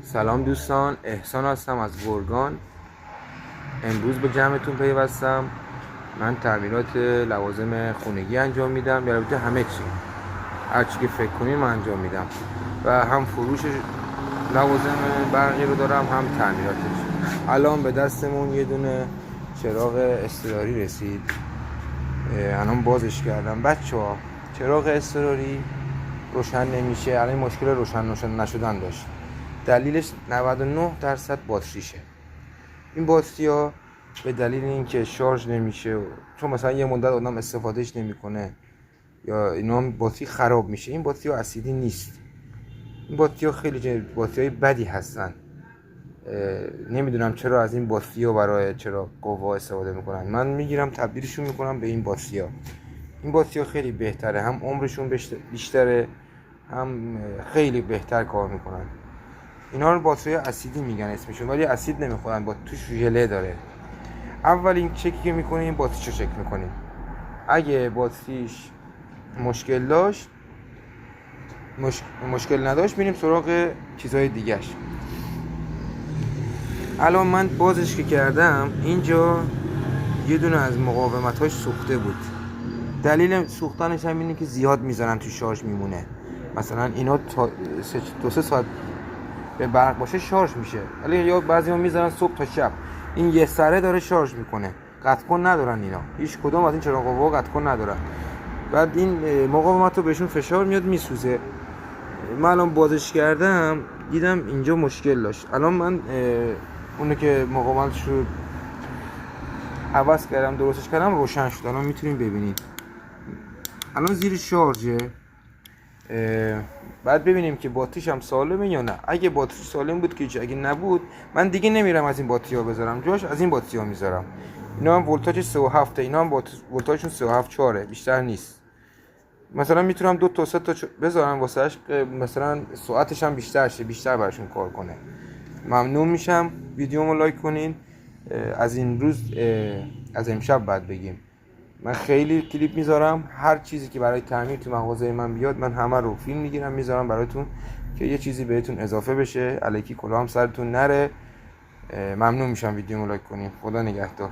سلام دوستان، احسان هستم از گرگان. امروز به جمعتون پیوستم. من تعمیرات لوازم خونگی انجام میدم، البته همه چی، هر چی که فکر کنین من انجام میدم و هم فروش لوازم برقی رو دارم، هم تعمیراتش. الان به دستمون یه دونه چراغ اضطراری رسید، الان بازش کردم. بچه‌ها چراغ اضطراری روشن نمیشه، الان مشکل روشن نشدن داشت. دلیلش 99% باتریشه. این باتری ها به دلیل اینکه شارژ نمیشه، چون مثلا یه مدت آدم استفادهش نمیکنه یا اینا، باتری خراب میشه. این باتری ها اسیدی نیست، این باتری ها خیلی باتری های بدی هستن. نمیدونم چرا از این باتری ها برای چرا قوا استفاده میکنن. من میگیرم تبدیلشون میکنم به این باتری ها. این باتری ها خیلی بهتره، هم عمرشون بیشتره، هم خیلی بهتر کار میکنن. اینا رو باتری اسیدی میگن اسمشون، ولی اسید نمیخورن، با توش ژله داره. اولین چکی که میکنیم باتریشو چک میکنیم. اگه باتریش مشکل داشت، مشکل نداشت، میریم سراغ چیزهای دیگهش. الان من بازش که کردم، اینجا یه دونه از مقاومتاش سوخته بود. دلیل سوختنش هم اینه که زیاد میذارن تو شارژ میمونه. مثلا اینا تا 2-3 ساعت به برق باشه شارژ میشه، ولی یا بعضی‌ها میذارن صبح تا شب. این یه سره داره شارژ میکنه، قطع کن ندارن اینا، هیچ کدوم از این چراغ قوا قطع کن ندارن. بعد این مقاومت رو بهشون فشار میاد میسوزه. من الان بازش کردم دیدم اینجا مشکل داشت. الان من اونو که مقاومتش رو عوض کردم، درستش کردم، روشن شد. الان میتونین ببینید الان زیر شارژه. بعد ببینیم که باتریش هم سالمه یا نه. اگه باتری سالم بود که، اگه نبود من دیگه نمیرم از این باتری ها بذارم، جاش از این باتری ها میذارم. اینا هم ولتاژ 3.7، اینا هم ولتاژشون 3.7-4 بیشتر نیست. مثلا میتونم 2 تا 3 تا بذارم واسهش، مثلا ساعتش هم بیشتر شه، بیشتر براشون کار کنه. ممنون میشم ویدیومو لایک کنین. از این روز، از امشب بعد بگیم، من خیلی کلیپ میذارم. هر چیزی که برای تعمیر تو مغازه من بیاد، من همه رو فیلم میگیرم میذارم براتون که یه چیزی بهتون اضافه بشه، الکی کلاه هم سرتون نره. ممنون میشم ویدیومو لایک کنین. خدا نگهدار.